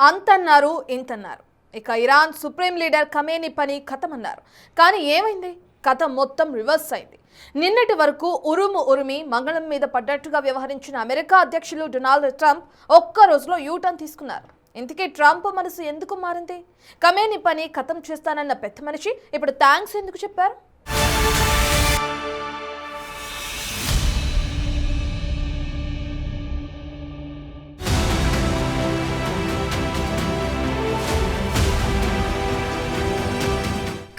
అంతన్నారు ఇంతన్నారు. ఇక Iran supreme leader Khamenei పని ఖతమన్నారు. కానీ ఏమైంది? కథ మొత్తం రివర్స్ అయింది. నిన్నటి వరకు ఉరుమి మంగళం మీద పడ్డట్టుగా వ్యవహరించిన అమెరికా అధ్యక్షులు డొనాల్డ్ ట్రంప్ ఒక్క రోజులో యూటర్న్ తీసుకున్నారు. ఇంతకీ ట్రంప్ మనసు ఎందుకు మారింది? ఖమేనీ పని ఖతం చేస్తానన్న పెద్ద మనిషి ఇప్పుడు థ్యాంక్స్ ఎందుకు చెప్పారు?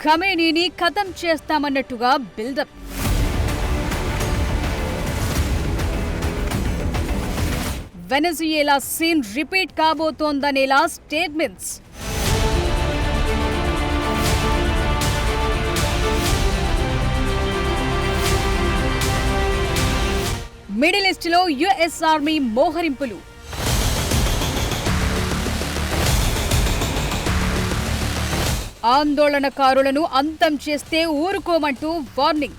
ఖమేనీని ఖతం చేస్తామన్నట్టుగా బిల్డప్. వెనజుయేలా సీన్ రిపీట్ కాబోతోందనేలా స్టేట్మెంట్స్. మిడిల్ ఈస్ట్లో యుఎస్ ఆర్మీ మోహరింపులు. ఆందోళనకారులను అంతం చేస్తే ఊరుకోమంటూ వార్నింగ్.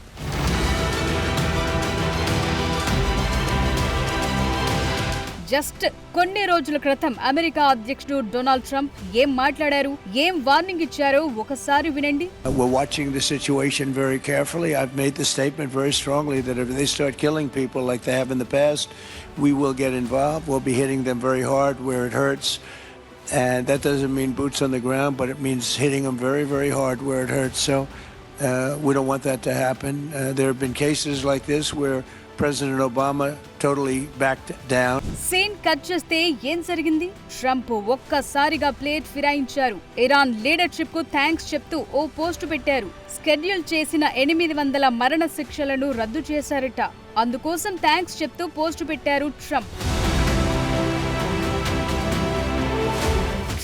జస్ట్ కొన్ని రోజుల క్రితం అమెరికా అధ్యక్షుడు డొనాల్డ్ ట్రంప్ ఏం మాట్లాడారు, ఏం వార్నింగ్ ఇచ్చారో ఒకసారి వినండి. We're watching the situation very carefully. I've made the statement very strongly that if they start killing people like they have in the past, we will get involved. We'll be hitting them very hard where it hurts. And that doesn't mean boots on the ground, but it means hitting them very, very hard where it hurts. So we don't want that to happen. There have been cases like this where President Obama totally backed down. Scene cut చేస్తే ఏం జరిగింది? Trump ఒక్కసారిగా plate ఫిరాయించారు. Iran leadership కు thanks చెప్తూ ఓ post పెట్టారు. Schedule చేసిన 800 మరణ శిక్షలను రద్దు చేశారట. అందుకోసం థ్యాంక్స్ చెప్తూ పోస్టు పెట్టారు ట్రంప్.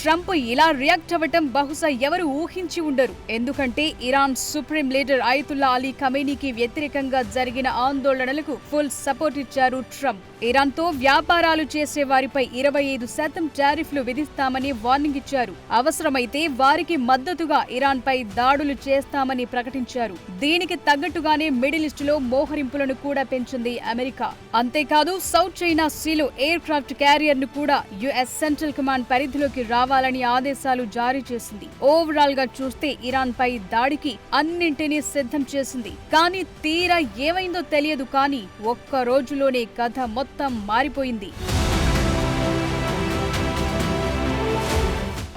ట్రంప్ ఇలా రియాక్ట్ అవ్వటం బహుశా ఎవరు ఊహించి ఉండరు. ఎందుకంటే Iran supreme leader Ayatollah Ali ఖమేనీకి వ్యతిరేకంగా జరిగిన ఆందోళనలకు ఫుల్ సపోర్ట్ ఇచ్చారు ట్రంప్. ఇరాన్తో వ్యాపారాలు చేసే వారిపై 25% టారిఫ్లు విధిస్తామని వార్నింగ్ ఇచ్చారు. అవసరమైతే వారికి మద్దతుగా ఇరాన్ పై దాడులు చేస్తామని ప్రకటించారు. దీనికి తగ్గట్టుగానే మిడిల్ ఈస్టులో మోహరింపులను కూడా పెంచింది అమెరికా. అంతేకాదు సౌత్ చైనా సీలో ఎయిర్ క్రాఫ్ట్ క్యారియర్ ను కూడా యుఎస్ సెంట్రల్ కమాండ్ పరిధిలోకి రావాలని ఆదేశాలు జారీ చేసింది. ఓవరాల్ గా చూస్తే ఇరాన్ పై దాడికి అన్నింటినీ సిద్ధం చేసింది. కానీ తీరా ఏమైందో తెలియదు. కానీ ఒక్క రోజులోనే కథ మొత్తం మారిపోయింది.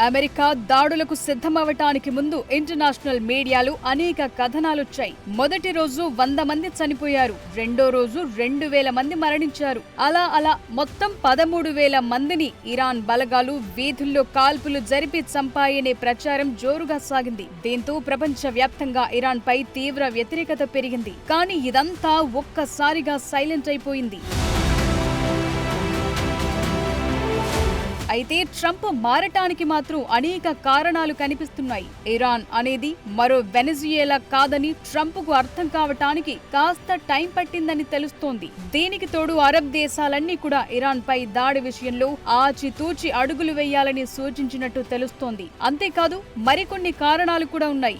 అమెరికా దాడులకు సిద్ధమవటానికి ముందు ఇంటర్నేషనల్ మీడియాలు అనేక కథనాలొచ్చాయి. మొదటి రోజు 100 మంది చనిపోయారు, రెండో రోజు 2000 మంది మరణించారు. అలా మొత్తం 13,000 మందిని ఇరాన్ బలగాలు వీధుల్లో కాల్పులు జరిపి చంపాయనే ప్రచారం జోరుగా సాగింది. దీంతో ప్రపంచ వ్యాప్తంగా ఇరాన్ పై తీవ్ర వ్యతిరేకత పెరిగింది. కానీ ఇదంతా ఒక్కసారిగా సైలెంట్ అయిపోయింది. అయితే ట్రంప్ మారటానికి మాత్రం అనేక కారణాలు కనిపిస్తున్నాయి. ఇరాన్ అనేది మరో వెనజుయేలా కాదని ట్రంప్ కు అర్థం కావటానికి కాస్త టైం పట్టిందని తెలుస్తోంది. దీనికి తోడు అరబ్ దేశాలన్నీ కూడా ఇరాన్ పై దాడి విషయంలో ఆచితూచి అడుగులు వేయాలని సూచించినట్టు తెలుస్తోంది. అంతేకాదు మరికొన్ని కారణాలు కూడా ఉన్నాయి.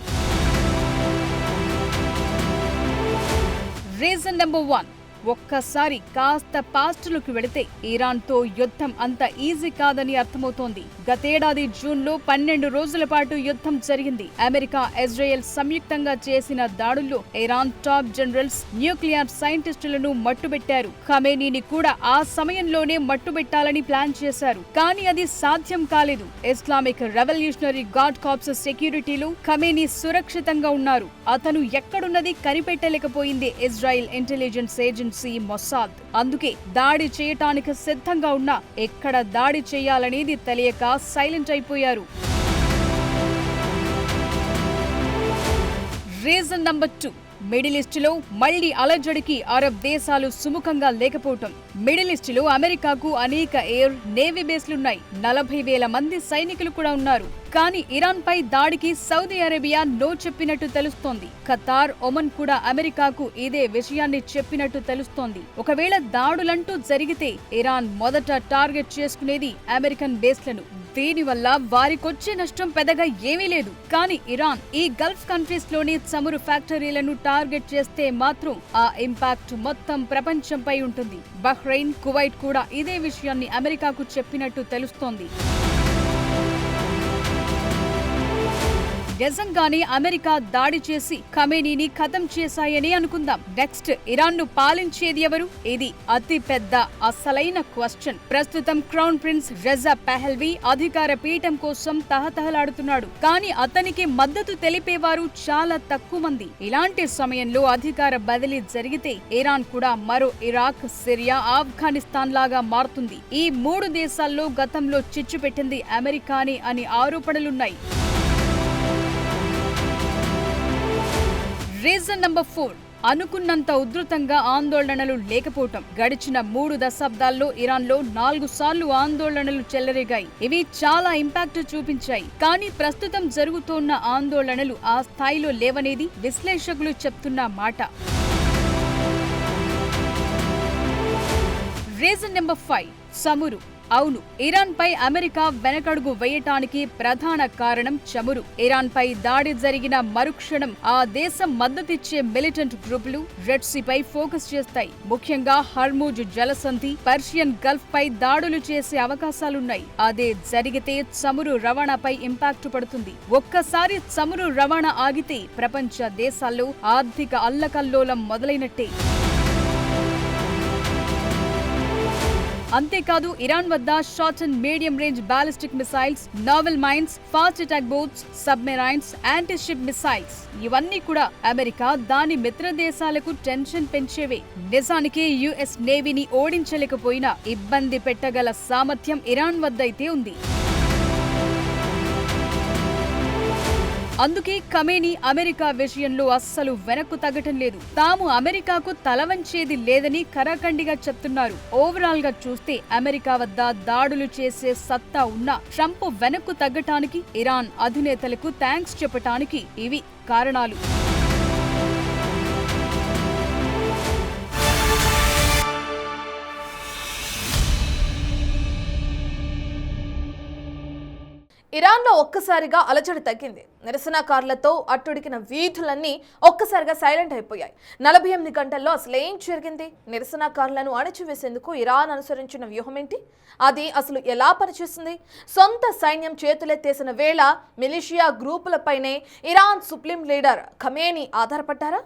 రీజన్ నెంబర్ 1, ఒక్కసారి కాస్త పాస్ట్లోకి వెళితే ఇరాన్తో యుద్ధం అంత ఈజీ కాదని అర్థమవుతోంది. గతేడాది జూన్లో 12 రోజుల పాటు యుద్ధం జరిగింది. అమెరికా, ఇజ్రాయెల్ సంయుక్తంగా చేసిన దాడుల్లో ఇరాన్ టాప్ జనరల్స్, న్యూక్లియర్ సైంటిస్టులను మట్టుబెట్టారు. ఖమేనీని కూడా ఆ సమయంలోనే మట్టుబెట్టాలని ప్లాన్ చేశారు. కానీ అది సాధ్యం కాలేదు. ఇస్లామిక్ రెవల్యూషనరీ గార్డ్ కార్ప్స్ సెక్యూరిటీలో ఖమేనీ సురక్షితంగా ఉన్నారు. అతను ఎక్కడున్నది కనిపెట్టలేకపోయింది ఇజ్రాయెల్ ఇంటెలిజెన్స్ ఏజెన్సీ మొసాద్. అందుకే దాడి చేయటానికి సిద్ధంగా ఉన్నా ఎక్కడ దాడి చేయాలనేది తెలియక సైలెంట్ అయిపోయారు. రీజన్ నంబర్ 2, మిడిల్ ఈస్టులో మళ్లీ అలజడికి అరబ్ దేశాలు సుముఖంగా లేకపోవటం. మిడిల్ ఈస్టులో అమెరికాకు అనేక ఎయిర్, నేవీ బేస్లున్నాయి. 40,000 మంది సైనికులు కూడా ఉన్నారు. కానీ ఇరాన్ పై దాడికి సౌదీ అరేబియా నో చెప్పినట్టు తెలుస్తోంది. ఖతార్, ఒమన్ కూడా అమెరికాకు ఇదే విషయాన్ని చెప్పినట్టు తెలుస్తోంది. ఒకవేళ దాడులంటూ జరిగితే ఇరాన్ మొదట టార్గెట్ చేసుకునేది అమెరికన్ బేస్లను. దీనివల్ల వారికొచ్చే నష్టం పెద్దగా ఏమీ లేదు. కానీ ఇరాన్ ఈ గల్ఫ్ కంట్రీస్ లోని చమురు ఫ్యాక్టరీలను టార్గెట్ చేస్తే మాత్రం ఆ ఇంపాక్ట్ మొత్తం ప్రపంచంపై ఉంటుంది. బహ్రెయిన్, కువైట్ కూడా ఇదే విషయాన్ని అమెరికాకు చెప్పినట్టు తెలుస్తోంది. నిజంగానే అమెరికా దాడి చేసి ఖమేనీని ఖతం చేశాయని అనుకుందాం. నెక్స్ట్ ఇరాన్ ను పాలించేది ఎవరు? ఇది అతి పెద్ద అసలైన క్వశ్చన్. ప్రస్తుతం క్రౌన్ ప్రిన్స్ రెజా పెహల్వీ అధికార పీఠం కోసం తహతహలాడుతున్నాడు. కానీ అతనికి మద్దతు తెలిపేవారు చాలా తక్కువ మంది. ఇలాంటి సమయంలో అధికార బదిలీ జరిగితే ఇరాన్ కూడా మరో ఇరాక్, సిరియా, ఆఫ్ఘనిస్తాన్ లాగా మారుతుంది. ఈ 3 దేశాల్లో గతంలో చిచ్చు పెట్టింది అమెరికానే అని ఆరోపణలున్నాయి. రీజన్ నంబర్ 4, అనుకున్నంత ఉధృతంగా ఆందోళనలు లేకపోవటం. గడిచిన 3 దశాబ్దాల్లో ఇరాన్లో 4 సార్లు ఆందోళనలు చెలరేగాయి. ఇవి చాలా ఇంపాక్ట్ చూపించాయి. కానీ ప్రస్తుతం జరుగుతోన్న ఆందోళనలు ఆ స్థాయిలో లేవనేది విశ్లేషకులు చెప్తున్న మాట. రీజన్ నెంబర్ 5, చమురు. అవును, ఇరాన్ పై అమెరికా వెనకడుగు వేయటానికి ప్రధాన కారణం చమురు. ఇరాన్ పై దాడి జరిగిన మరుక్షణం ఆ దేశం మద్దతిచ్చే మిలిటెంట్ గ్రూపులు రెడ్ సీ పై ఫోకస్ చేస్తాయి. ముఖ్యంగా హర్మూజ్ జలసంధి, పర్షియన్ గల్ఫ్ పై దాడులు చేసే అవకాశాలున్నాయి. అదే జరిగితే చమురు రవాణాపై ఇంపాక్ట్ పడుతుంది. ఒక్కసారి చమురు రవాణా ఆగితే ప్రపంచ దేశాల్లో ఆర్థిక అల్లకల్లోలం మొదలైనట్టే. అంతేకాదు, ఇరాన్ వద్ద short and medium range ballistic missiles, naval mines, fast attack boats, submarines, anti ship missiles ఇవన్నీ కూడా అమెరికా దాని మిత్ర దేశాలకు టెన్షన్ పెంచేవే. నిజానికి యుఎస్ నేవీని ఓడించలేకపోయినా ఇబ్బంది పెట్టగల సామర్థ్యం ఇరాన్ వద్దైతే ఉంది. అందుకే ఖమేనీ అమెరికా విషయంలో అస్సలు వెనక్కు తగ్గటం లేదు. తాము అమెరికాకు తలవంచేది లేదని కరాఖండిగా చెప్తున్నారు. ఓవరాల్ గా చూస్తే అమెరికా వద్ద దాడులు చేసే సత్తా ఉన్న ట్రంప్ వెనక్కు తగ్గటానికి, ఇరాన్ అధినేతలకు థాంక్స్ చెప్పటానికి ఇవి కారణాలు. ఇరాన్లో ఒక్కసారిగా అలజడి తగ్గింది. నిరసనకారులతో అట్టుడికిన వీధులన్నీ ఒక్కసారిగా సైలెంట్ అయిపోయాయి. 48 గంటల్లో అసలేం జరిగింది? నిరసనకారులను అణచివేసేందుకు ఇరాన్ అనుసరించిన వ్యూహం ఏంటి? అది అసలు ఎలా పనిచేస్తుంది? సొంత సైన్యం చేతులెత్తేసిన వేళ మిలిషియా గ్రూపులపైనే ఇరాన్ సుప్రీం లీడర్ ఖమేనీ ఆధారపడ్డారా?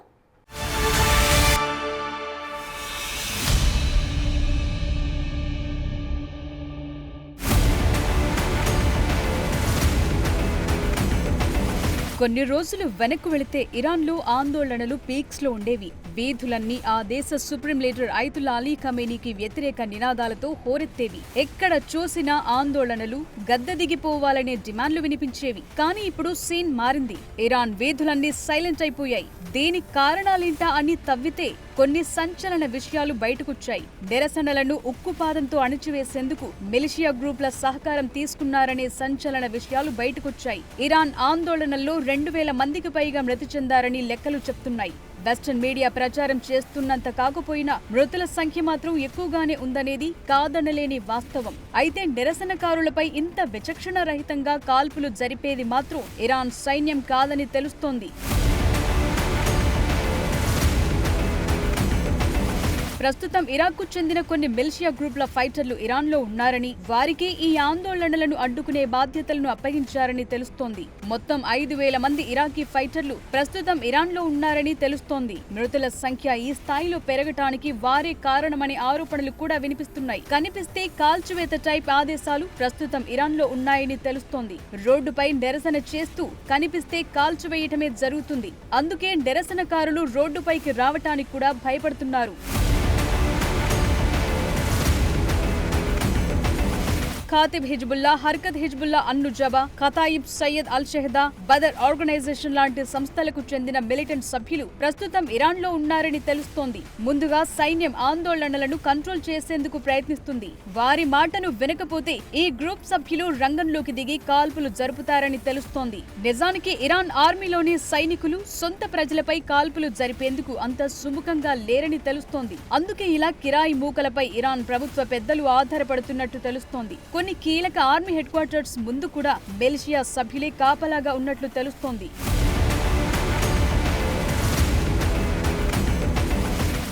కొన్ని రోజులు వెనక్కు వెళితే ఇరాన్లో ఆందోళనలు పీక్స్ లో ఉండేవి. వీధులన్నీ ఆ దేశ సుప్రీం లీడర్ అయతుల్లా అలీ ఖమేనీకి వ్యతిరేక నినాదాలతో హోరెత్తేవి. ఎక్కడ చూసినా ఆందోళనలు, గద్దె దిగిపోవాలనే డిమాండ్లు వినిపించేవి. కానీ ఇప్పుడు సీన్ మారింది. ఇరాన్ వీధులన్నీ సైలెంట్ అయిపోయాయి. దీనికి కారణాలేంటా అని తవ్వితే కొన్ని సంచలన విషయాలు బయటకొచ్చాయి. నిరసనలను ఉక్కుపాదంతో అణిచివేసేందుకు మిలిషియా గ్రూపుల సహకారం తీసుకున్నారనే సంచలన విషయాలు బయటకొచ్చాయి. ఇరాన్ ఆందోళనల్లో 2000 మందికి పైగా మృతి చెందారని లెక్కలు చెప్తున్నాయి. వెస్టర్న్ మీడియా ప్రచారం చేస్తున్నంత కాకపోయినా మృతుల సంఖ్య మాత్రం ఎక్కువగానే ఉందనేది కాదనలేని వాస్తవం. అయితే నిరసనకారులపై ఇంత విచక్షణ రహితంగా కాల్పులు జరిపేది మాత్రం ఇరాన్ సైన్యం కాదని తెలుస్తోంది. ప్రస్తుతం ఇరాక్కు చెందిన కొన్ని మిలిషియా గ్రూపుల ఫైటర్లు ఇరాన్లో ఉన్నారని, వారికి ఈ ఆందోళనలను అడ్డుకునే బాధ్యతలను అప్పగించారని తెలుస్తోంది. మొత్తం 5000 మంది ఇరాకీ ఫైటర్లు ప్రస్తుతం ఇరాన్లో ఉన్నారని తెలుస్తోంది. మృతుల సంఖ్య ఈ స్థాయిలో పెరగటానికి వారే కారణమనే ఆరోపణలు కూడా వినిపిస్తున్నాయి. కనిపిస్తే కాల్చివేత టైప్ ఆదేశాలు ప్రస్తుతం ఇరాన్లో ఉన్నాయని తెలుస్తోంది. రోడ్డుపై నిరసన చేస్తూ కనిపిస్తే కాల్చివేయటమే జరుగుతుంది. అందుకే నిరసనకారులు రోడ్డుపైకి రావటానికి కూడా భయపడుతున్నారు. Kataib Hezbollah, Harakat Hezbollah an Nujaba, Kataib Sayyid al Shuhada, Badr organisation లాంటి సంస్థలకు చెందిన మిలిటెంట్ సభ్యులు ప్రస్తుతం ఇరాన్లో ఉన్నారని తెలుస్తోంది. ముందుగా సైన్యం ఆందోళనలను కంట్రోల్ చేసేందుకు ప్రయత్నిస్తుంది. వారి మాటను వినకపోతే ఈ గ్రూప్ సభ్యులు రంగంలోకి దిగి కాల్పులు జరుపుతారని తెలుస్తోంది. నిజానికి ఇరాన్ ఆర్మీలోని సైనికులు సొంత ప్రజలపై కాల్పులు జరిపేందుకు అంత సుముఖంగా లేరని తెలుస్తోంది. అందుకే ఇలా కిరాయి మూకలపై ఇరాన్ ప్రభుత్వ పెద్దలు ఆధారపడుతున్నట్టు తెలుస్తోంది. కొన్ని కీలక ఆర్మీ హెడ్ క్వార్టర్స్ ముందు కూడా మిలిషియా సభ్యులే కాపలాగా ఉన్నట్లు తెలుస్తోంది.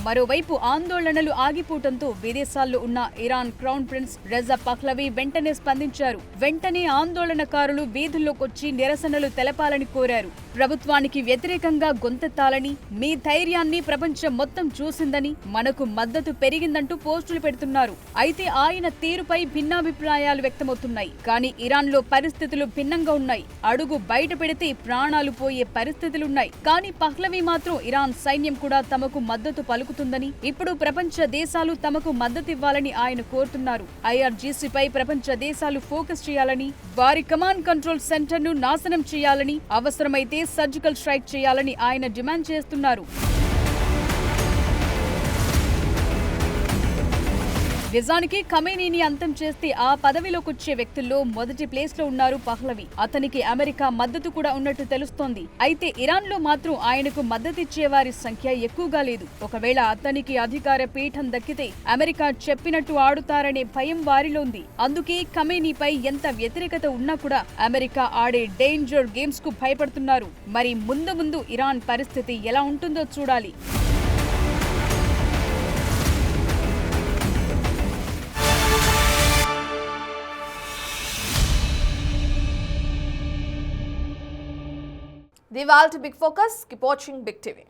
మరోవైపు ఆందోళనలు ఆగిపోవడంతో విదేశాల్లో ఉన్న Iran crown prince Reza Pahlavi వెంటనే స్పందించారు. వెంటనే ఆందోళనకారులు వీధుల్లోకొచ్చి నిరసనలు తెలపాలని కోరారు. ప్రభుత్వానికి వ్యతిరేకంగా గొంతెత్తాలని, మీ ధైర్యాన్ని ప్రపంచం మొత్తం చూసిందని, మనకు మద్దతు పెరిగిందంటూ పోస్టులు పెడుతున్నారు. అయితే ఆయన తీరుపై భిన్నాభిప్రాయాలు వ్యక్తమవుతున్నాయి. కానీ ఇరాన్లో పరిస్థితులు భిన్నంగా ఉన్నాయి. అడుగు బయట పెడితే ప్రాణాలు పోయే పరిస్థితులున్నాయి. కానీ పహ్లవి మాత్రం ఇరాన్ సైన్యం కూడా తమకు మద్దతు పలుకుతుందని, ఇప్పుడు ప్రపంచ దేశాలు తమకు మద్దతివ్వాలని ఆయన కోరుతున్నారు. IRGCపై ప్రపంచ దేశాలు ఫోకస్ చేయాలని, వారి కమాండ్ కంట్రోల్ సెంటర్ను నాశనం చేయాలని, అవసరమైతే సర్జికల్ స్ట్రైక్ చేయాలని ఆయన డిమాండ్ చేస్తున్నారు. నిజానికి ఖమేనీని అంతం చేస్తే ఆ పదవిలోకొచ్చే వ్యక్తుల్లో మొదటి ప్లేస్ లో ఉన్నారు పహ్లవి. అతనికి అమెరికా మద్దతు కూడా ఉన్నట్టు తెలుస్తోంది. అయితే ఇరాన్ లో మాత్రం ఆయనకు మద్దతిచ్చే వారి సంఖ్య ఎక్కువగా లేదు. ఒకవేళ అతనికి అధికార పీఠం దక్కితే అమెరికా చెప్పినట్టు ఆడుతారనే భయం వారిలో ఉంది. అందుకే ఖమేనీపై ఎంత వ్యతిరేకత ఉన్నా కూడా అమెరికా ఆడే డేంజర్ గేమ్స్ కు భయపడుతున్నారు. మరి ముందు ముందు ఇరాన్ పరిస్థితి ఎలా ఉంటుందో చూడాలి. దివాల్ట్ big focus. Keep watching big TV.